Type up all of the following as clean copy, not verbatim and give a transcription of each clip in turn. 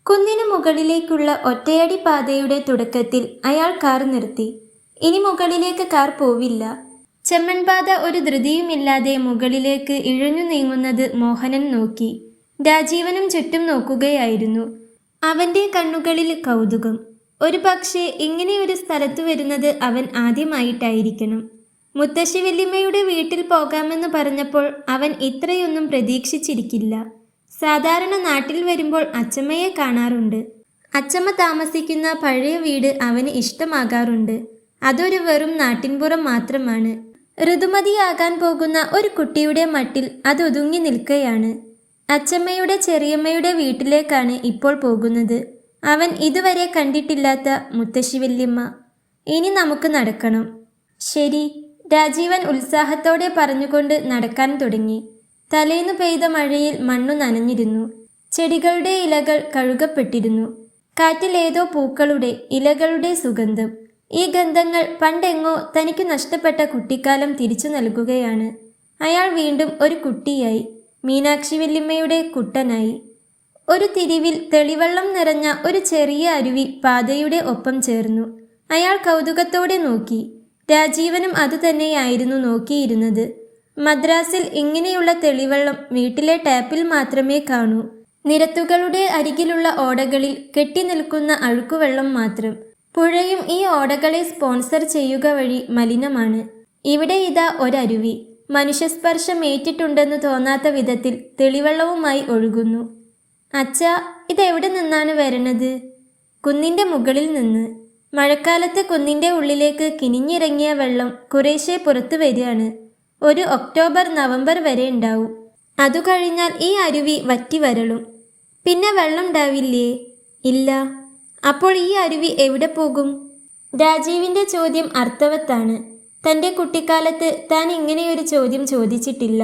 കുന്നിനു മുകളിലേക്കുള്ള ഒറ്റയടി പാതയുടെ തുടക്കത്തിൽ അയാൾ കാർ നിർത്തി. ഇനി മുകളിലേക്ക് കാർ പോവില്ല. ചെമ്മൺപാത ഒരു ധൃതിയുമില്ലാതെ മുകളിലേക്ക് ഇഴഞ്ഞു നീങ്ങുന്നത് മോഹനൻ നോക്കി. രാജീവനും ചുറ്റും നോക്കുകയായിരുന്നു. അവന്റെ കണ്ണുകളിൽ കൗതുകം. ഒരു പക്ഷേ ഇങ്ങനെ ഒരു സ്ഥലത്തു വരുന്നത് അവൻ ആദ്യമായിട്ടായിരിക്കണം. മുത്തശ്ശി വല്യമ്മയുടെ വീട്ടിൽ പോകാമെന്ന് പറഞ്ഞപ്പോൾ അവൻ ഇത്രയൊന്നും പ്രതീക്ഷിച്ചിരിക്കില്ല. സാധാരണ നാട്ടിൽ വരുമ്പോൾ അച്ചമ്മയെ കാണാറുണ്ട്. അച്ചമ്മ താമസിക്കുന്ന പഴയ വീട് അവന് ഇഷ്ടമാകാറുണ്ട്. അതൊരു വെറും നാട്ടിൻപുറം മാത്രമാണ്. ഋതുമതിയാകാൻ പോകുന്ന ഒരു കുട്ടിയുടെ മട്ടിൽ അതൊതുങ്ങി നിൽക്കുകയാണ്. അച്ചമ്മയുടെ ചെറിയമ്മയുടെ വീട്ടിലേക്കാണ് ഇപ്പോൾ പോകുന്നത്. അവൻ ഇതുവരെ കണ്ടിട്ടില്ലാത്ത മുത്തശ്ശി വല്യമ്മ. ഇനി നമുക്ക് നടക്കണം. ശരി, രാജീവൻ ഉത്സാഹത്തോടെ പറഞ്ഞുകൊണ്ട് നടക്കാൻ തുടങ്ങി. തലേന്നു പെയ്ത മഴയിൽ മണ്ണു നനഞ്ഞിരുന്നു. ചെടികളുടെ ഇലകൾ കഴുകപ്പെട്ടിരുന്നു. കാറ്റിൽ ഏതോ പൂക്കളുടെ ഇലകളുടെ സുഗന്ധം. ഈ ഗന്ധങ്ങൾ പണ്ടെങ്ങോ തനിക്ക് നഷ്ടപ്പെട്ട കുട്ടിക്കാലം തിരിച്ചു നൽകുകയാണ്. അയാൾ വീണ്ടും ഒരു കുട്ടിയായി, മീനാക്ഷി വല്യമ്മയുടെ കുട്ടനായി. ഒരു തിരിവിൽ തെളിവെള്ളം നിറഞ്ഞ ഒരു ചെറിയ അരുവി പാതയുടെ ഒപ്പം ചേർന്നു. അയാൾ കൗതുകത്തോടെ നോക്കി. രാജീവനും അതുതന്നെയായിരുന്നു നോക്കിയിരുന്നത്. മദ്രാസിൽ ഇങ്ങനെയുള്ള തെളിവെള്ളം വീട്ടിലെ ടാപ്പിൽ മാത്രമേ കാണൂ. നിരത്തുകളുടെ അരികിലുള്ള ഓടകളിൽ കെട്ടി നിൽക്കുന്ന അഴുക്കുവെള്ളം മാത്രം. പുഴയും ഈ ഓടകളെ സ്പോൺസർ ചെയ്യുക വഴി മലിനമാണ്. ഇവിടെ ഇതാ ഒരരുവി, മനുഷ്യസ്പർശം ഏറ്റിട്ടുണ്ടെന്ന് തോന്നാത്ത വിധത്തിൽ തെളിവെള്ളവുമായി ഒഴുകുന്നു. അച്ഛാ, ഇതെവിടെ നിന്നാണ് വരണത്? കുന്നിൻ്റെ മുകളിൽ നിന്ന്. മഴക്കാലത്ത് കുന്നിൻ്റെ ഉള്ളിലേക്ക് കിനിഞ്ഞിറങ്ങിയ വെള്ളം കുറേശ്ശെ പുറത്തു വരികയാണ്. ഒരു ഒക്ടോബർ നവംബർ വരെ ഉണ്ടാവും. അതു കഴിഞ്ഞാൽ ഈ അരുവി വറ്റി വരളും. പിന്നെ വെള്ളം ഉണ്ടാവില്ലേ? ഇല്ല. അപ്പോൾ ഈ അരുവി എവിടെ പോകും? രാജീവിൻ്റെ ചോദ്യം അർത്ഥവത്താണ്. തൻ്റെ കുട്ടിക്കാലത്ത് താൻ ഇങ്ങനെയൊരു ചോദ്യം ചോദിച്ചിട്ടില്ല.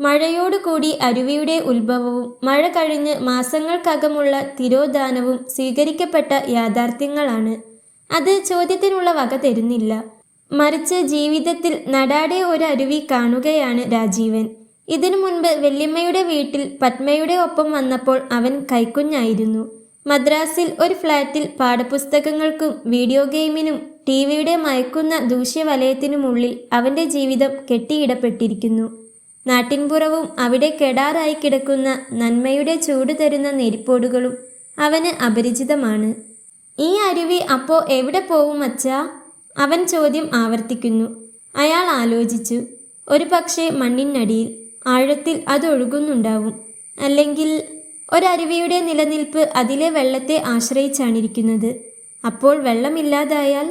മഴയോടുകൂടി അരുവിയുടെ ഉത്ഭവവും മഴ കഴിഞ്ഞ് മാസങ്ങൾക്കകമുള്ള തിരോധാനവും സ്വീകരിക്കപ്പെട്ട യാഥാർത്ഥ്യങ്ങളാണ്. അത് ചോദ്യത്തിനുള്ള വക തരുന്നില്ല. മറിച്ച് ജീവിതത്തിൽ നടാടെ ഒരു അരുവി കാണുകയാണ് രാജീവൻ. ഇതിനു മുൻപ് വല്യമ്മയുടെ വീട്ടിൽ പത്മയുടെ ഒപ്പം വന്നപ്പോൾ അവൻ കൈക്കുഞ്ഞായിരുന്നു. മദ്രാസിൽ ഒരു ഫ്ലാറ്റിൽ പാഠപുസ്തകങ്ങൾക്കും വീഡിയോ ഗെയിമിനും ടിവിയുടെ മയക്കുന്ന ദൂഷ്യവലയത്തിനുമുള്ളിൽ അവൻ്റെ ജീവിതം കെട്ടിയിടപ്പെട്ടിരിക്കുന്നു. നാട്ടിൻപുറവും അവിടെ കെടാറായി കിടക്കുന്ന നന്മയുടെ ചൂട് തരുന്ന നെരിപ്പോടുകളും അവന് അപരിചിതമാണ്. ഈ അരുവി അപ്പോ എവിടെ പോവും അച്ഛാ? അവൻ ചോദ്യം ആവർത്തിക്കുന്നു. അയാൾ ആലോചിച്ചു. ഒരു പക്ഷേ മണ്ണിനടിയിൽ ആഴത്തിൽ അതൊഴുകുന്നുണ്ടാവും. അല്ലെങ്കിൽ ഒരരുവിയുടെ നിലനിൽപ്പ് അതിലെ വെള്ളത്തെ ആശ്രയിച്ചാണിരിക്കുന്നത്. അപ്പോൾ വെള്ളമില്ലാതായാൽ?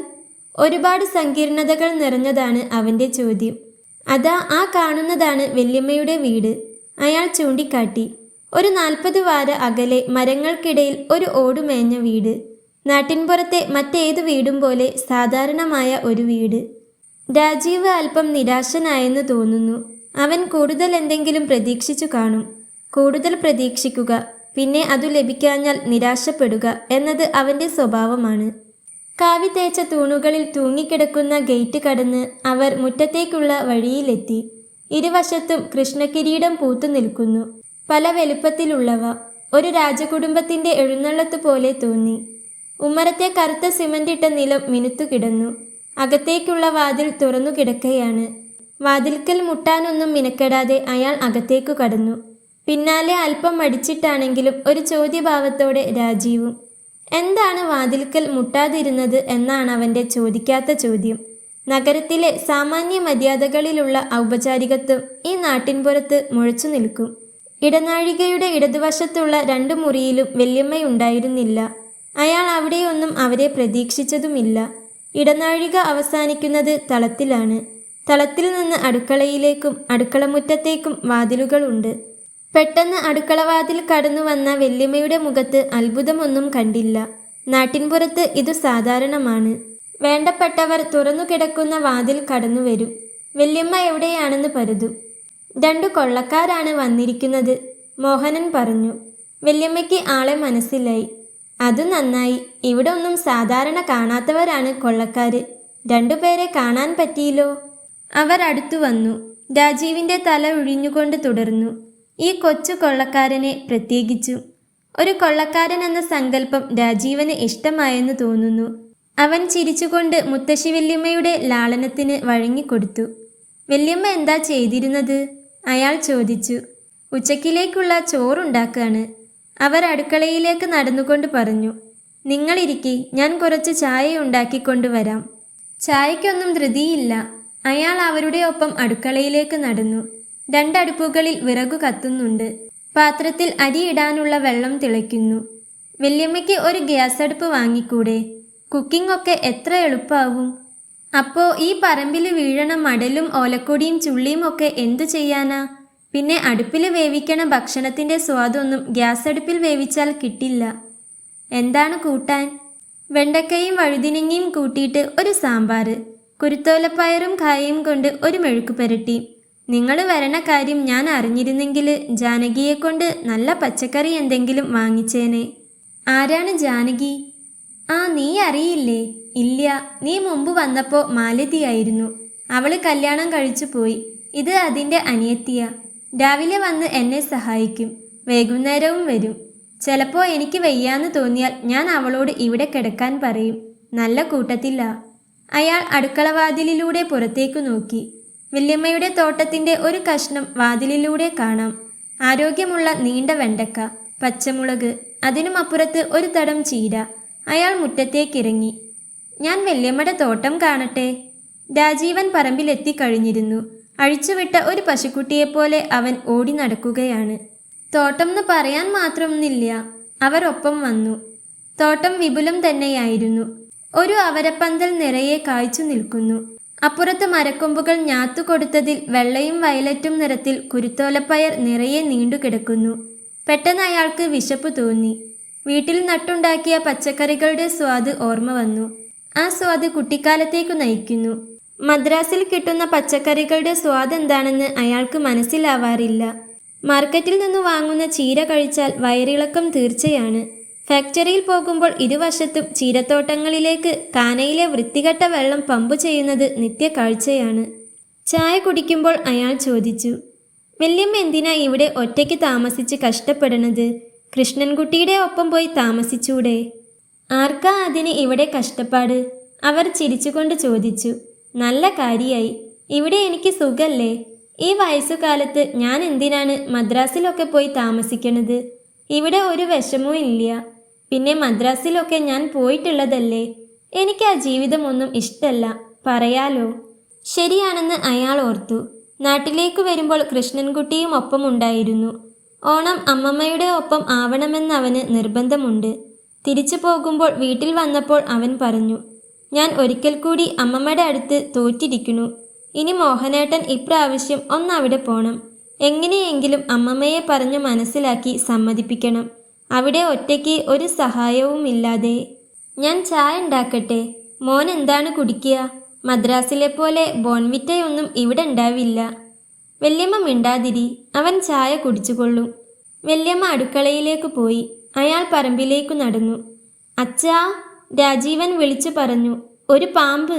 ഒരുപാട് സങ്കീർണതകൾ നിറഞ്ഞതാണ് അവൻ്റെ ചോദ്യം. അതാ ആ കാണുന്നതാണ് വല്യമ്മയുടെ വീട്. അയാൾ ചൂണ്ടിക്കാട്ടി. ഒരു 40 വാര അകലെ മരങ്ങൾക്കിടയിൽ ഒരു ഓടുമേഞ്ഞ വീട്. നാട്ടിൻപുറത്തെ മറ്റേതു വീടും പോലെ സാധാരണമായ ഒരു വീട്. രാജീവ് അല്പം നിരാശനായെന്ന് തോന്നുന്നു. അവൻ കൂടുതൽ എന്തെങ്കിലും പ്രതീക്ഷിച്ചു കാണും. കൂടുതൽ പ്രതീക്ഷിക്കുക, പിന്നെ അതു ലഭിക്കാഞ്ഞാൽ നിരാശപ്പെടുക എന്നത് അവൻ്റെ സ്വഭാവമാണ്. കാവി തേച്ച തൂണുകളിൽ തൂങ്ങിക്കിടക്കുന്ന ഗേറ്റ് കടന്ന് അവർ മുറ്റത്തേക്കുള്ള വഴിയിലെത്തി. ഇരുവശത്തും കൃഷ്ണകിരീടം പൂത്തു നിൽക്കുന്നു, പല വലുപ്പത്തിലുള്ളവ. ഒരു രാജകുടുംബത്തിൻ്റെ എഴുന്നള്ളത്ത് പോലെ തോന്നി. ഉമ്മറത്തെ കറുത്ത സിമന്റിട്ട നിലം മിനുത്തു കിടന്നു. അകത്തേക്കുള്ള വാതിൽ തുറന്നു കിടക്കുകയാണ്. വാതിൽക്കൽ മുട്ടാനൊന്നും മിനക്കെടാതെ അയാൾ അകത്തേക്കു കടന്നു. പിന്നാലെ അല്പം മടിച്ചിട്ടാണെങ്കിലും ഒരു ചോദ്യഭാവത്തോടെ രാജീവും. എന്താണ് വാതിൽക്കൽ മുട്ടാതിരുന്നത് എന്നാണ് അവൻ്റെ ചോദിക്കാത്ത ചോദ്യം. നഗരത്തിലെ സാമാന്യ മര്യാദകളിലുള്ള ഔപചാരികത്വം ഈ നാട്ടിൻപുറത്ത് മുഴച്ചു നിൽക്കും. ഇടനാഴികയുടെ ഇടതുവശത്തുള്ള 2 മുറിയിലും വല്യമ്മയുണ്ടായിരുന്നില്ല. അയാൾ അവിടെയൊന്നും അവരെ പ്രതീക്ഷിച്ചതുമില്ല. ഇടനാഴിക അവസാനിക്കുന്നത് തളത്തിലാണ്. തളത്തിൽ നിന്ന് അടുക്കളയിലേക്കും അടുക്കളമുറ്റത്തേക്കും വാതിലുകളുണ്ട്. പെട്ടെന്ന് അടുക്കളവാതിൽ കടന്നു വന്ന വല്യമ്മയുടെ മുഖത്ത് അത്ഭുതമൊന്നും കണ്ടില്ല. നാട്ടിൻപുറത്ത് ഇതു സാധാരണമാണ്. വേണ്ടപ്പെട്ടവർ തുറന്നു കിടക്കുന്ന വാതിൽ കടന്നുവരും. വല്യമ്മ എവിടെയാണെന്ന് പരുതും. 2 കൊള്ളക്കാരാണ് വന്നിരിക്കുന്നത്, മോഹനൻ പറഞ്ഞു. വല്യമ്മയ്ക്ക് ആളെ മനസ്സിലായി. അതു നന്നായി. ഇവിടെ ഒന്നും സാധാരണ കാണാത്തവരാണ് കൊള്ളക്കാര്. 2 പേരെ കാണാൻ പറ്റിയില്ലോ. അവർ അടുത്തു വന്നു. രാജീവിൻ്റെ തല ഒഴിഞ്ഞുകൊണ്ട് തുടർന്നു. ഈ കൊച്ചു കൊള്ളക്കാരനെ പ്രത്യേകിച്ചു. ഒരു കൊള്ളക്കാരൻ എന്ന സങ്കല്പം രാജീവന് ഇഷ്ടമായെന്ന് തോന്നുന്നു. അവൻ ചിരിച്ചുകൊണ്ട് മുത്തശ്ശി വല്യമ്മയുടെ ലാളനത്തിന് വഴങ്ങിക്കൊടുത്തു. വല്യമ്മ എന്താ ചെയ്തിരുന്നത്? അയാൾ ചോദിച്ചു. ഉച്ചക്കിലേക്കുള്ള ചോറുണ്ടാക്കാണ്. അവർ അടുക്കളയിലേക്ക് നടന്നുകൊണ്ട് പറഞ്ഞു. നിങ്ങളിരിക്കെ, ഞാൻ കുറച്ച് ചായ ഉണ്ടാക്കിക്കൊണ്ടുവരാം. ചായയ്ക്കൊന്നും ധൃതിയില്ല. അയാൾ അവരുടെ ഒപ്പം അടുക്കളയിലേക്ക് നടന്നു. രണ്ടടുപ്പുകളിൽ വിറകു കത്തുന്നുണ്ട്. പാത്രത്തിൽ അരിയിടാനുള്ള വെള്ളം തിളയ്ക്കുന്നു. വല്യമ്മയ്ക്ക് ഒരു ഗ്യാസ് അടുപ്പ് വാങ്ങിക്കൂടെ? കുക്കിംഗ് ഒക്കെ എത്ര എളുപ്പാവും. അപ്പോ ഈ പറമ്പിൽ വീഴണ മടലും ഓലക്കൊടിയും ചുള്ളിയും ഒക്കെ എന്തു ചെയ്യാനാ? പിന്നെ അടുപ്പിൽ വേവിക്കണ ഭക്ഷണത്തിന്റെ സ്വാദൊന്നും ഗ്യാസ് അടുപ്പിൽ വേവിച്ചാൽ കിട്ടില്ല. എന്താണ് കൂട്ടാൻ? വെണ്ടക്കയും വഴുതിനങ്ങയും കൂട്ടിയിട്ട് ഒരു സാമ്പാർ, കുരുത്തോലപ്പയറും കായയും കൊണ്ട് ഒരു മെഴുക്ക് പുരട്ടി. നിങ്ങൾ വരണ കാര്യം ഞാൻ അറിഞ്ഞിരുന്നെങ്കിൽ ജാനകിയെ കൊണ്ട് നല്ല പച്ചക്കറി എന്തെങ്കിലും വാങ്ങിച്ചേനെ. ആരാണ് ജാനകി? ആ, നീ അറിയില്ലേ? ഇല്ല, നീ മുമ്പ് വന്നപ്പോൾ മാലതിയായിരുന്നു. അവള് കല്യാണം കഴിച്ചു പോയി. ഇത് അതിൻ്റെ അനിയത്തിയ. രാവിലെ വന്ന് എന്നെ സഹായിക്കും, വൈകുന്നേരവും വരും. ചിലപ്പോൾ എനിക്ക് വയ്യാന്ന് തോന്നിയാൽ ഞാൻ അവളോട് ഇവിടെ കിടക്കാൻ പറയും. നല്ല കൂട്ടത്തില്ല. അയാൾ അടുക്കളവാതിലിലൂടെ പുറത്തേക്ക് നോക്കി. വല്യമ്മയുടെ തോട്ടത്തിൻ്റെ ഒരു കഷ്ണം വാതിലിലൂടെ കാണാം. ആരോഗ്യമുള്ള നീണ്ട വെണ്ടക്ക, പച്ചമുളക്, അതിനുമപ്പുറത്ത് ഒരു തടം ചീര. അയാൾ മുറ്റത്തേക്കിറങ്ങി. ഞാൻ വല്യമ്മയുടെ തോട്ടം കാണട്ടെ. രാജീവൻ പറമ്പിലെത്തിക്കഴിഞ്ഞിരുന്നു. അഴിച്ചുവിട്ട ഒരു പശുക്കുട്ടിയെപ്പോലെ അവൻ ഓടി നടക്കുകയാണ്. തോട്ടം എന്ന് പറയാൻ മാത്രമൊന്നില്ല. അവർ ഒപ്പം വന്നു. തോട്ടം വിപുലം തന്നെയായിരുന്നു. ഒരു അവരപ്പന്തൽ നിറയെ കായ്ച്ചു നിൽക്കുന്നു. അപ്പുറത്ത് മരക്കൊമ്പുകൾ ഞാത്തുകൊടുത്തതിൽ വെള്ളയും വയലറ്റും നിറത്തിൽ കുരുത്തോലപ്പയർ നിറയെ നീണ്ടുകിടക്കുന്നു. പെട്ടെന്ന് അയാൾക്ക് വിശപ്പ് തോന്നി. വീട്ടിൽ നട്ടുണ്ടാക്കിയ പച്ചക്കറികളുടെ സ്വാദ് ഓർമ്മ വന്നു. ആ സ്വാദ് കുട്ടിക്കാലത്തേക്കു നയിക്കുന്നു. മദ്രാസിൽ കിട്ടുന്ന പച്ചക്കറികളുടെ സ്വാദ് എന്താണെന്ന് അയാൾക്ക് മനസ്സിലാവാറില്ല. മാർക്കറ്റിൽ നിന്ന് വാങ്ങുന്ന ചീര കഴിച്ചാൽ വയറിളക്കം തീർച്ചയാണ്. ഫാക്ടറിയിൽ പോകുമ്പോൾ ഇരുവശത്തും ചീരത്തോട്ടങ്ങളിലേക്ക് കാനയിലെ വൃത്തികെട്ട വെള്ളം പമ്പ് ചെയ്യുന്നത് നിത്യകാഴ്ചയാണ്. ചായ കുടിക്കുമ്പോൾ അയാൾ ചോദിച്ചു, വല്യമ്മ എന്തിനാ ഇവിടെ ഒറ്റയ്ക്ക് താമസിച്ച് കഷ്ടപ്പെടണത്? കൃഷ്ണൻകുട്ടിയുടെ ഒപ്പം പോയി താമസിച്ചൂടെ? ആർക്കാ അതിന് ഇവിടെ കഷ്ടപ്പാട്? അവർ ചിരിച്ചുകൊണ്ട് ചോദിച്ചു. നല്ല കാര്യായി. ഇവിടെ എനിക്ക് സുഖല്ലേ? ഈ വയസ്സുകാലത്ത് ഞാൻ എന്തിനാണ് മദ്രാസിലൊക്കെ പോയി താമസിക്കണത്? ഇവിടെ ഒരു വിഷമവും ഇല്ല. പിന്നെ മദ്രാസിലൊക്കെ ഞാൻ പോയിട്ടുള്ളതല്ലേ. എനിക്ക് ആ ജീവിതമൊന്നും ഇഷ്ടല്ല, പറയാലോ. ശരിയാണെന്ന് അയാൾ ഓർത്തു. നാട്ടിലേക്ക് വരുമ്പോൾ കൃഷ്ണൻകുട്ടിയും ഒപ്പം ഉണ്ടായിരുന്നു. ഓണം അമ്മമ്മയുടെ ഒപ്പം ആവണമെന്ന് അവന് നിർബന്ധമുണ്ട്. തിരിച്ചു പോകുമ്പോൾ വീട്ടിൽ വന്നപ്പോൾ അവൻ പറഞ്ഞു, ഞാൻ ഒരിക്കൽ കൂടി അമ്മമ്മയുടെ അടുത്ത് തോറ്റിരിക്കുന്നു. ഇനി മോഹനേട്ടൻ ഇപ്രാവശ്യം ഒന്നവിടെ പോണം. എങ്ങനെയെങ്കിലും അമ്മമ്മയെ പറഞ്ഞു മനസ്സിലാക്കി സമ്മതിപ്പിക്കണം. അവിടെ ഒറ്റയ്ക്ക് ഒരു സഹായവുമില്ലാതെ. ഞാൻ ചായ ഉണ്ടാക്കട്ടെ? മോൻ എന്താണ് കുടിക്കുക? മദ്രാസിലെ പോലെ ബോൺവിറ്റയൊന്നും ഇവിടെ ഉണ്ടാവില്ല. വല്യമ്മ മിണ്ടാതിരി, അവൻ ചായ കുടിച്ചുകൊള്ളും. വല്യമ്മ അടുക്കളയിലേക്ക് പോയി. അയാൾ പറമ്പിലേക്കു നടന്നു. അച്ഛാ, രാജീവൻ വിളിച്ചു പറഞ്ഞു. ഒരു പാമ്പ്.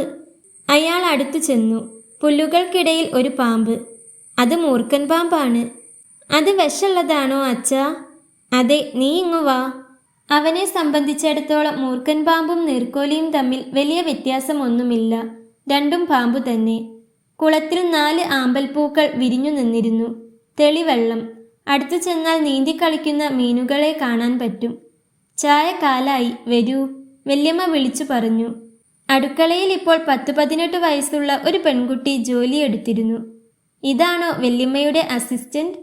അയാൾ അടുത്തു ചെന്നു. പുല്ലുകൾക്കിടയിൽ ഒരു പാമ്പ്. അത് മൂർഖൻ പാമ്പാണ്. അത് വിഷമുള്ളതാണോ അച്ഛാ? അതെ, നീ ഇങ്ങു വാ. അവനെ സംബന്ധിച്ചിടത്തോളം മൂർഖൻ പാമ്പും നീർക്കോലിയും തമ്മിൽ വലിയ വ്യത്യാസമൊന്നുമില്ല. രണ്ടും പാമ്പു തന്നെ. കുളത്തിൽ 4 ആമ്പൽപ്പൂക്കൾ വിരിഞ്ഞു നിന്നിരുന്നു. തെളിവെള്ളം. അടുത്തു ചെന്നാൽ നീന്തിക്കളിക്കുന്ന മീനുകളെ കാണാൻ പറ്റും. ചായ കാലായി, വരൂ, വല്യമ്മ വിളിച്ചു പറഞ്ഞു. അടുക്കളയിൽ ഇപ്പോൾ 10-18 വയസ്സുള്ള ഒരു പെൺകുട്ടി ജോലിയെടുത്തിരുന്നു. ഇതാണോ വല്യമ്മയുടെ അസിസ്റ്റന്റ്?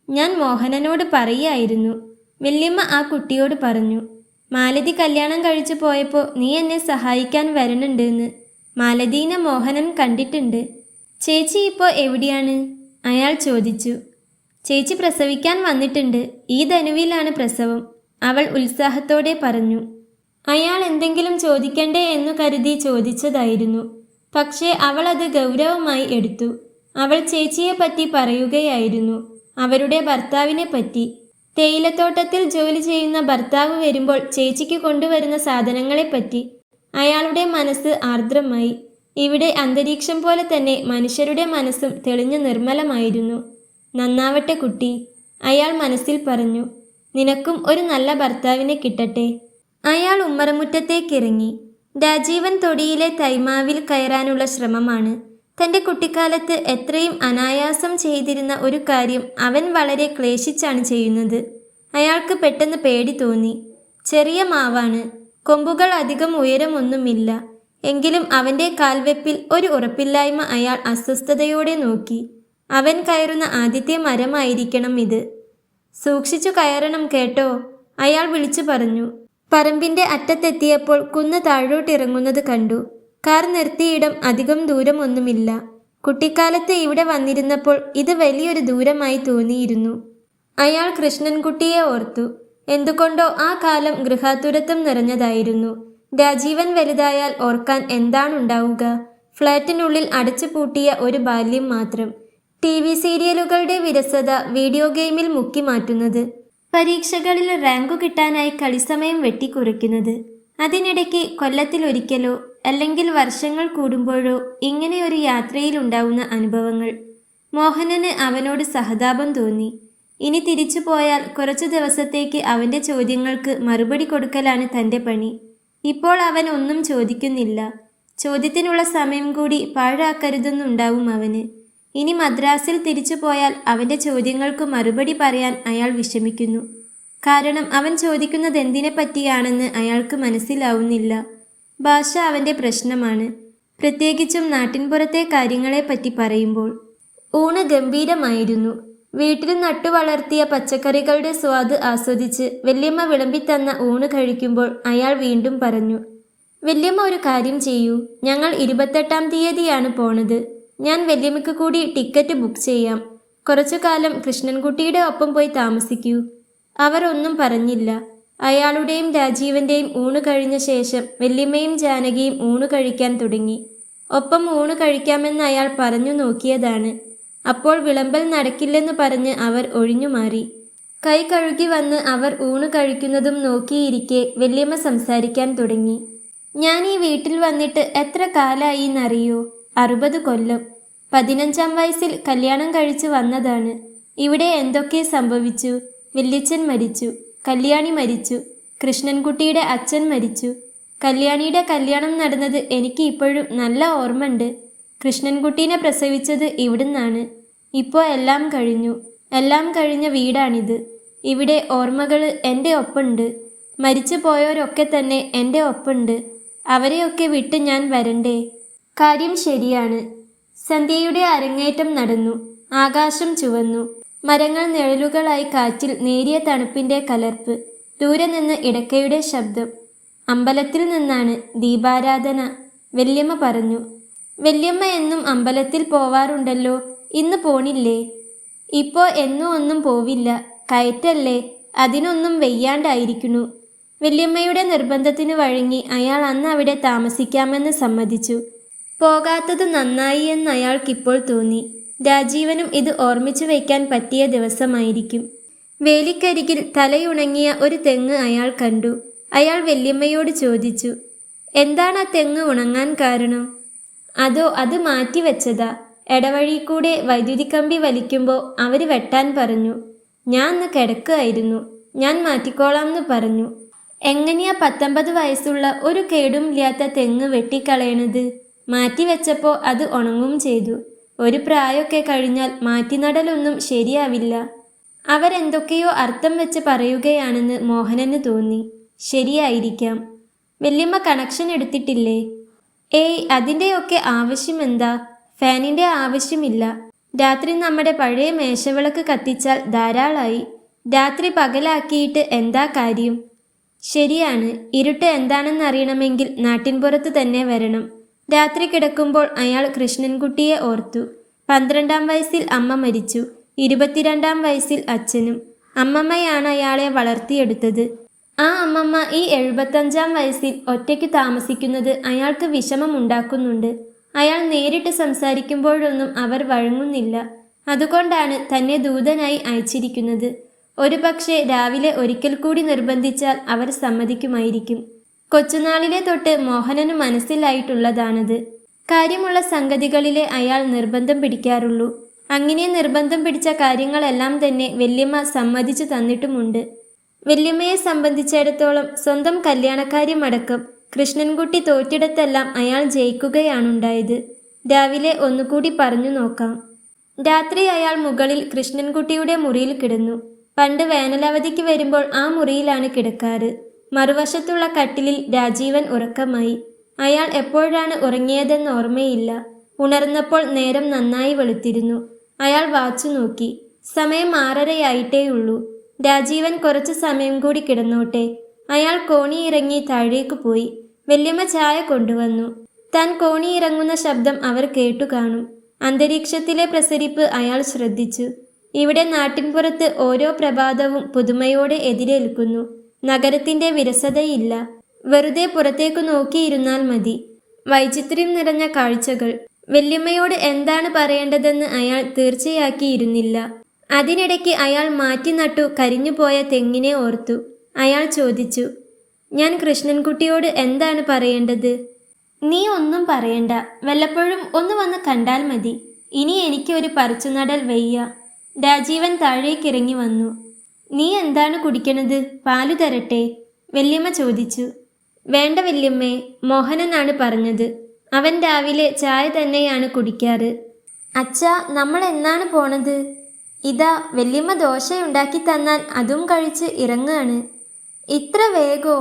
ഞാൻ മോഹനനോട് പറയായിരുന്നു. വല്യമ്മ ആ കുട്ടിയോട് പറഞ്ഞു. മാലതി കല്യാണം കഴിച്ചു പോയപ്പോൾ നീ എന്നെ സഹായിക്കാൻ വരണുണ്ടെന്ന്. മാലതീനെ മോഹനൻ കണ്ടിട്ടുണ്ട്. ചേച്ചി ഇപ്പോൾ എവിടെയാണ്? അയാൾ ചോദിച്ചു. ചേച്ചി പ്രസവിക്കാൻ വന്നിട്ടുണ്ട്. ഈ ധനുവിലാണ് പ്രസവം, അവൾ ഉത്സാഹത്തോടെ പറഞ്ഞു. അയാൾ എന്തെങ്കിലും ചോദിക്കണ്ടേ എന്നു കരുതി ചോദിച്ചതായിരുന്നു. പക്ഷേ അവൾ അത് ഗൗരവമായി എടുത്തു. അവൾ ചേച്ചിയെപ്പറ്റി പറയുകയായിരുന്നു, അവരുടെ ഭർത്താവിനെ പറ്റി. തേയിലത്തോട്ടത്തിൽ ജോലി ചെയ്യുന്ന ഭർത്താവ് വരുമ്പോൾ ചേച്ചിക്ക് കൊണ്ടുവരുന്ന സാധനങ്ങളെപ്പറ്റി. അയാളുടെ മനസ്സ് ആർദ്രമായി. ഇവിടെ അന്തരീക്ഷം പോലെ തന്നെ മനുഷ്യരുടെ മനസ്സും തെളിഞ്ഞു നിർമ്മലമായിരുന്നു. നന്നാവട്ടെ കുട്ടി, അയാൾ മനസ്സിൽ പറഞ്ഞു. നിനക്കും ഒരു നല്ല ഭർത്താവിനെ കിട്ടട്ടെ. അയാൾ ഉമ്മറമുറ്റത്തേക്കിറങ്ങി. രാജീവൻ തൊടിയിലെ തൈമാവിൽ കയറാനുള്ള ശ്രമമാണ്. തൻ്റെ കുട്ടിക്കാലത്ത് എത്രയും അനായാസം ചെയ്തിരുന്ന ഒരു കാര്യം അവൻ വളരെ ക്ലേശിച്ചാണ് ചെയ്യുന്നത്. അയാൾക്ക് പെട്ടെന്ന് പേടി തോന്നി. ചെറിയ മാവാണ്, കൊമ്പുകൾ അധികം ഉയരമൊന്നുമില്ല. എങ്കിലും അവൻ്റെ കാൽവെപ്പിൽ ഒരു ഉറപ്പില്ലായ്മ അയാൾ അസ്വസ്ഥതയോടെ നോക്കി. അവൻ കയറുന്ന ആദ്യത്തെ മരമായിരിക്കണം ഇത്. സൂക്ഷിച്ചു കയറണം കേട്ടോ, അയാൾ വിളിച്ചു പറഞ്ഞു. പറമ്പിൻ്റെ അറ്റത്തെത്തിയപ്പോൾ കുന്ന് താഴോട്ടിറങ്ങുന്നത് കണ്ടു. കാർ നിർത്തിയിടം അധികം ദൂരമൊന്നുമില്ല. കുട്ടിക്കാലത്ത് ഇവിടെ വന്നിരുന്നപ്പോൾ ഇത് വലിയൊരു ദൂരമായി തോന്നിയിരുന്നു. അയാൾ കൃഷ്ണൻകുട്ടിയെ ഓർത്തു. എന്തുകൊണ്ടോ ആ കാലം ഗൃഹാതുരത്വം നിറഞ്ഞതായിരുന്നു. രാജീവൻ വലുതായാൽ ഓർക്കാൻ എന്താണുണ്ടാവുക? ഫ്ലാറ്റിനുള്ളിൽ അടച്ചുപൂട്ടിയ ഒരു ബാല്യം മാത്രം. TV സീരിയലുകളുടെ വിരസത വീഡിയോ ഗെയിമിൽ മുക്കി മാറ്റുന്നത്. പരീക്ഷകളിൽ റാങ്കു കിട്ടാനായി കളിസമയം വെട്ടിക്കുറയ്ക്കുന്നത്. അതിനിടയ്ക്ക് കൊല്ലത്തിലൊരിക്കലോ അല്ലെങ്കിൽ വർഷങ്ങൾ കൂടുമ്പോഴോ ഇങ്ങനെയൊരു യാത്രയിലുണ്ടാവുന്ന അനുഭവങ്ങൾ. മോഹനന് അവനോട് സഹതാപം തോന്നി. ഇനി തിരിച്ചു പോയാൽ കുറച്ചു ദിവസത്തേക്ക് അവൻ്റെ ചോദ്യങ്ങൾക്ക് മറുപടി കൊടുക്കലാണ് തൻ്റെ പണി. ഇപ്പോൾ അവൻ ഒന്നും ചോദിക്കുന്നില്ല. ചോദ്യത്തിനുള്ള സമയം കൂടി പാഴാക്കരുതെന്നുണ്ടാവും അവന്. ഇനി മദ്രാസിൽ തിരിച്ചു പോയാൽ അവൻ്റെ ചോദ്യങ്ങൾക്ക് മറുപടി പറയാൻ അയാൾ വിഷമിക്കുന്നു. കാരണം അവൻ ചോദിക്കുന്നത് എന്തിനെ പറ്റിയാണെന്ന് അയാൾക്ക് മനസ്സിലാവുന്നില്ല. ഭാഷ അവൻ്റെ പ്രശ്നമാണ്, പ്രത്യേകിച്ചും നാട്ടിൻപുറത്തെ കാര്യങ്ങളെപ്പറ്റി പറയുമ്പോൾ. ഊണ് ഗംഭീരമായിരുന്നു. വീട്ടിൽ നട്ടുവളർത്തിയ പച്ചക്കറികളുടെ സ്വാദ് ആസ്വദിച്ച് വല്യമ്മ വിളമ്പിത്തന്ന ഊണ് കഴിക്കുമ്പോൾ അയാൾ വീണ്ടും പറഞ്ഞു, വല്യമ്മ ഒരു കാര്യം ചെയ്യൂ, ഞങ്ങൾ 28-ാം തീയതിയാണ് പോണത്. ഞാൻ വല്യമ്മയ്ക്ക് കൂടി ടിക്കറ്റ് ബുക്ക് ചെയ്യാം. കുറച്ചു കാലം കൃഷ്ണൻകുട്ടിയുടെ ഒപ്പം പോയി താമസിക്കൂ. അവർ ഒന്നും പറഞ്ഞില്ല. അയാളുടെയും രാജീവൻ്റെയും ഊണ് കഴിഞ്ഞ ശേഷം വല്യമ്മയും ജാനകിയും ഊണ് കഴിക്കാൻ തുടങ്ങി. ഒപ്പം ഊണ് കഴിക്കാമെന്ന് അയാൾ പറഞ്ഞു നോക്കിയതാണ്. അപ്പോൾ വിളമ്പൽ നടക്കില്ലെന്ന് പറഞ്ഞ് അവർ ഒഴിഞ്ഞുമാറി. കൈ കഴുകി വന്ന് അവർ ഊണ് കഴിക്കുന്നതും നോക്കിയിരിക്കെ വല്യമ്മ സംസാരിക്കാൻ തുടങ്ങി. ഞാൻ ഈ വീട്ടിൽ വന്നിട്ട് എത്ര കാലമായി എന്നറിയോ? 60 കൊല്ലം. 15-ാം വയസ്സിൽ കല്യാണം കഴിച്ചു വന്നതാണ്. ഇവിടെ എന്തൊക്കെ സംഭവിച്ചു? വല്യച്ഛൻ മരിച്ചു, കല്യാണി മരിച്ചു, കൃഷ്ണൻകുട്ടിയുടെ അച്ഛൻ മരിച്ചു. കല്യാണിയുടെ കല്യാണം നടന്നത് എനിക്ക് ഇപ്പോഴും നല്ല ഓർമ്മയുണ്ട്. കൃഷ്ണൻകുട്ടീനെ പ്രസവിച്ചത് ഇവിടുന്നാണ്. ഇപ്പോൾ എല്ലാം കഴിഞ്ഞു. എല്ലാം കഴിഞ്ഞ വീടാണിത്. ഇവിടെ ഓർമ്മകൾ എൻ്റെ ഒപ്പുണ്ട്. മരിച്ചു പോയവരൊക്കെ തന്നെ എൻ്റെ ഒപ്പുണ്ട്. അവരെയൊക്കെ വിട്ട് ഞാൻ വരണ്ടേ? കാര്യം ശരിയാണ്. സന്ധ്യയുടെ അരങ്ങേറ്റം നടന്നു. ആകാശം ചുവന്നു. മരങ്ങൾ നിഴലുകളായി കാറ്റിൽ നേരിയ തണുപ്പിൻ്റെ കലർപ്പ്. ദൂരെ നിന്ന് ഇടയ്ക്കയുടെ ശബ്ദം. അമ്പലത്തിൽ നിന്നാണ് ദീപാരാധന, വല്യമ്മ പറഞ്ഞു. വല്യമ്മ എന്നും അമ്പലത്തിൽ പോവാറുണ്ടല്ലോ, ഇന്ന് പോണില്ലേ? ഇപ്പോൾ എന്നും ഒന്നും പോവില്ല, കയറ്റല്ലേ, അതിനൊന്നും വെയ്യാണ്ടായിരിക്കുന്നു. വല്യമ്മയുടെ നിർബന്ധത്തിന് വഴങ്ങി അയാൾ അന്ന് അവിടെ താമസിക്കാമെന്ന് സമ്മതിച്ചു. പോകാത്തത് നന്നായി എന്ന് അയാൾക്കിപ്പോൾ തോന്നി. രാജീവനും ഇത് ഓർമ്മിച്ചു വയ്ക്കാൻ പറ്റിയ ദിവസമായിരിക്കും. വേലിക്കരികിൽ തലയുണങ്ങിയ ഒരു തെങ്ങ് അയാൾ കണ്ടു. അയാൾ വല്യമ്മയോട് ചോദിച്ചു, എന്താണ് ആ തെങ്ങ് ഉണങ്ങാൻ കാരണം? അതോ അത് മാറ്റിവെച്ചതാ. ഇടവഴി കൂടെ വൈദ്യുതി കമ്പി വലിക്കുമ്പോൾ അവർ വെട്ടാൻ പറഞ്ഞു. ഞാൻ അന്ന് കിടക്കുകയായിരുന്നു. ഞാൻ മാറ്റിക്കോളാംന്ന് പറഞ്ഞു. എങ്ങനെയാ 19 വയസ്സുള്ള ഒരു കേടുമില്ലാത്ത തെങ്ങ് വെട്ടിക്കളയണത്? മാറ്റിവെച്ചപ്പോൾ അത് ഉണങ്ങും ചെയ്തു. ഒരു പ്രായമൊക്കെ കഴിഞ്ഞാൽ മാറ്റിനടലൊന്നും ശരിയാവില്ല. അവരെന്തൊക്കെയോ അർത്ഥം വെച്ച് പറയുകയാണെന്ന് മോഹനന് തോന്നി. ശരിയായിരിക്കാം. വല്യമ്മ കണക്ഷൻ എടുത്തിട്ടില്ലേ? ഏയ്, അതിൻ്റെയൊക്കെ ആവശ്യമെന്താ? ഫാനിൻ്റെ ആവശ്യമില്ല. രാത്രി നമ്മുടെ പഴയ മേശവിളക്ക് കത്തിച്ചാൽ ധാരാളമായി. രാത്രി പകലാക്കിയിട്ട് എന്താ കാര്യം? ശരിയാണ്. ഇരുട്ട് എന്താണെന്നറിയണമെങ്കിൽ നാട്ടിൻപുറത്ത് തന്നെ വരണം. രാത്രി കിടക്കുമ്പോൾ അയാൾ കൃഷ്ണൻകുട്ടിയെ ഓർത്തു. 12-ാം വയസ്സിൽ അമ്മ മരിച്ചു. 22-ാം വയസ്സിൽ അച്ഛനും. അമ്മമ്മയാണ് അയാളെ വളർത്തിയെടുത്തത്. ആ അമ്മമ്മ ഈ 75-ാം വയസ്സിൽ ഒറ്റയ്ക്ക് താമസിക്കുന്നത് അയാൾക്ക് വിഷമമുണ്ടാക്കുന്നുണ്ട്. അയാൾ നേരിട്ട് സംസാരിക്കുമ്പോഴൊന്നും അവർ വഴങ്ങുന്നില്ല. അതുകൊണ്ടാണ് തന്നെ ദൂതനായി അയച്ചിരിക്കുന്നത്. ഒരുപക്ഷെ രാവിലെ ഒരിക്കൽ കൂടി നിർബന്ധിച്ചാൽ അവർ സമ്മതിക്കുമായിരിക്കും. കൊച്ചുനാളിലെ തൊട്ട് മോഹനന് മനസ്സിലായിട്ടുള്ളതാണത്. കാര്യമുള്ള സംഗതികളിലെ അയാൾ നിർബന്ധം പിടിക്കാറുള്ളൂ. അങ്ങനെ നിർബന്ധം പിടിച്ച കാര്യങ്ങളെല്ലാം തന്നെ വല്യമ്മ സമ്മതിച്ചു തന്നിട്ടുമുണ്ട്. വല്യമ്മയെ സംബന്ധിച്ചിടത്തോളം സ്വന്തം കല്യാണക്കാര്യമടക്കം കൃഷ്ണൻകുട്ടി തോറ്റിടത്തെല്ലാം അയാൾ ജയിക്കുകയാണുണ്ടായത്. രാവിലെ ഒന്നുകൂടി പറഞ്ഞു നോക്കാം. രാത്രി അയാൾ മുകളിൽ കൃഷ്ണൻകുട്ടിയുടെ മുറിയിൽ കിടന്നു. പണ്ട് വേനലവധിക്ക് വരുമ്പോൾ ആ മുറിയിലാണ് കിടക്കാറ്. മറുവശത്തുള്ള കട്ടിലിൽ രാജീവൻ ഉറക്കമായി. അയാൾ എപ്പോഴാണ് ഉറങ്ങിയതെന്ന് ഓർമ്മയില്ല. ഉണർന്നപ്പോൾ നേരം നന്നായി വെളുത്തിരുന്നു. അയാൾ വാച്ചു നോക്കി. സമയം 6:30 രാജീവൻ കുറച്ചു സമയം കൂടി കിടന്നോട്ടെ. അയാൾ കോണിയിറങ്ങി താഴേക്ക് പോയി. വല്യമ്മ ചായ കൊണ്ടുവന്നു. താൻ കോണിയിറങ്ങുന്ന ശബ്ദം അവർ കേട്ടു കാണും. അന്തരീക്ഷത്തിലെ പ്രസരിപ്പ് അയാൾ ശ്രദ്ധിച്ചു. ഇവിടെ നാട്ടിൻപുറത്ത് ഓരോ പ്രഭാതവും പുതുമയോടെ എതിരേൽക്കുന്നു. നഗരത്തിന്റെ വിരസതയില്ല. വെറുതെ പുറത്തേക്ക് നോക്കിയിരുന്നാൽ മതി. വൈചിത്ര്യം നിറഞ്ഞ കാഴ്ചകൾ. വല്യമ്മയോട് എന്താണ് പറയേണ്ടതെന്ന് അയാൾ തീർച്ചയാക്കിയിരുന്നില്ല. അതിനിടയ്ക്ക് അയാൾ മാറ്റി നട്ടു കരിഞ്ഞുപോയ തെങ്ങിനെ ഓർത്തു. അയാൾ ചോദിച്ചു, ഞാൻ കൃഷ്ണൻകുട്ടിയോട് എന്താണ് പറയേണ്ടത്? നീ ഒന്നും പറയണ്ട. വല്ലപ്പോഴും ഒന്ന് വന്ന് കണ്ടാൽ മതി. ഇനി എനിക്ക് ഒരു പറിച്ചുനടൽ വയ്യ. രാജീവൻ താഴേക്കിറങ്ങി വന്നു. നീ എന്താണ് കുടിക്കണത്? പാലു തരട്ടെ? വല്യമ്മ ചോദിച്ചു. വേണ്ട വല്യമ്മേ, മോഹനനാണ് പറഞ്ഞത്. അവൻ രാവിലെ ചായ തന്നെയാണ് കുടിക്കാറ്. അച്ഛാ, നമ്മൾ എന്നാണ് പോണത്? ഇതാ വല്യമ്മ ദോശയുണ്ടാക്കി തന്നാൽ അതും കഴിച്ച് ഇറങ്ങാണ്. ഇത്ര വേഗോ?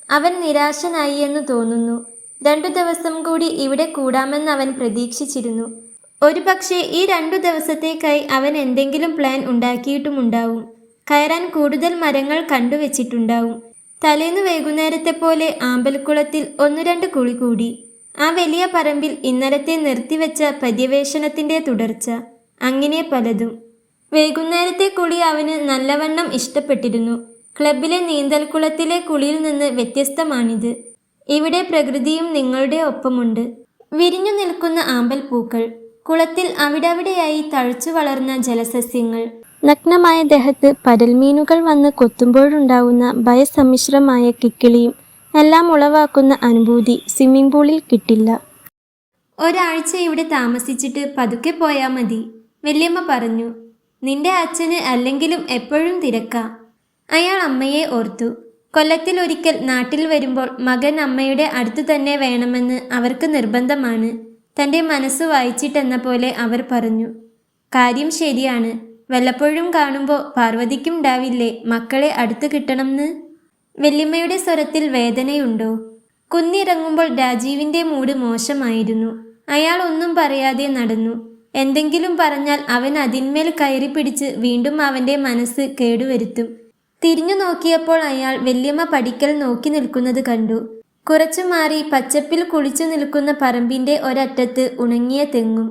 അവൻ നിരാശനായി എന്ന് തോന്നുന്നു. 2 ദിവസം കൂടി ഇവിടെ കൂടാമെന്ന് അവൻ പ്രതീക്ഷിച്ചിരുന്നു. ഒരു പക്ഷേ ഈ 2 ദിവസത്തേക്കായി അവൻ എന്തെങ്കിലും പ്ലാൻ ഉണ്ടാക്കിയിട്ടുമുണ്ടാവും. കയറാൻ കൂടുതൽ മരങ്ങൾ കണ്ടുവച്ചിട്ടുണ്ടാവും. തലേന്ന് വൈകുന്നേരത്തെ പോലെ ആമ്പൽക്കുളത്തിൽ 1-2 കുളി കൂടി. ആ വലിയ പറമ്പിൽ ഇന്നലത്തെ നിർത്തിവെച്ച പര്യവേഷണത്തിന്റെ തുടർച്ച. അങ്ങനെ പലതും. വൈകുന്നേരത്തെ കുളി അവന് നല്ലവണ്ണം ഇഷ്ടപ്പെട്ടിരുന്നു. ക്ലബിലെ നീന്തൽക്കുളത്തിലെ കുളിയിൽ നിന്ന് വ്യത്യസ്തമാണിത്. ഇവിടെ പ്രകൃതിയും നിങ്ങളുടെ ഒപ്പമുണ്ട്. വിരിഞ്ഞു നിൽക്കുന്ന ആമ്പൽ പൂക്കൾ, കുളത്തിൽ അവിടവിടെയായി തഴച്ചു വളർന്ന ജലസസ്യങ്ങൾ, നഗ്നമായ ദേഹത്ത് പരൽമീനുകൾ വന്ന് കൊത്തുമ്പോഴുണ്ടാവുന്ന ഭയസമ്മിശ്രമായ കിക്കിളിയും എല്ലാം ഉളവാക്കുന്ന അനുഭൂതി സ്വിമ്മിംഗ് പൂളിൽ കിട്ടില്ല. ഒരാഴ്ച ഇവിടെ താമസിച്ചിട്ട് പതുക്കെ പോയാൽ മതി, വല്യമ്മ പറഞ്ഞു. നിന്റെ അച്ഛന് അല്ലെങ്കിലും എപ്പോഴും തിരക്കാ. അയാൾ അമ്മയെ ഓർത്തു. കൊല്ലത്തിലൊരിക്കൽ നാട്ടിൽ വരുമ്പോൾ മകൻ അമ്മയുടെ അടുത്തു തന്നെ വേണമെന്ന് അവർക്ക് നിർബന്ധമാണ്. തൻ്റെ മനസ്സ് വായിച്ചിട്ടെന്ന പോലെ അവർ പറഞ്ഞു. കാര്യം ശരിയാണ്. വല്ലപ്പോഴും കാണുമ്പോൾ പാർവതിക്കുണ്ടാവില്ലേ മക്കളെ അടുത്ത് കിട്ടണമെന്ന്? വല്യമ്മയുടെ സ്വരത്തിൽ വേദനയുണ്ടോ? കുന്നിറങ്ങുമ്പോൾ രാജീവിൻ്റെ മൂഡ് മോശമായിരുന്നു. അയാൾ ഒന്നും പറയാതെ നടന്നു. എന്തെങ്കിലും പറഞ്ഞാൽ അവൻ അതിന്മേൽ കയറി പിടിച്ച് വീണ്ടും അവൻ്റെ മനസ്സ് കേടുവരുത്തും. തിരിഞ്ഞു നോക്കിയപ്പോൾ അയാൾ വല്യമ്മ പടിക്കൽ നോക്കി നിൽക്കുന്നത് കണ്ടു. കുറച്ചു മാറി പച്ചപ്പിൽ കുളിച്ചു നിൽക്കുന്ന പറമ്പിൻ്റെ ഒരറ്റത്ത് ഉണങ്ങിയ തെങ്ങും.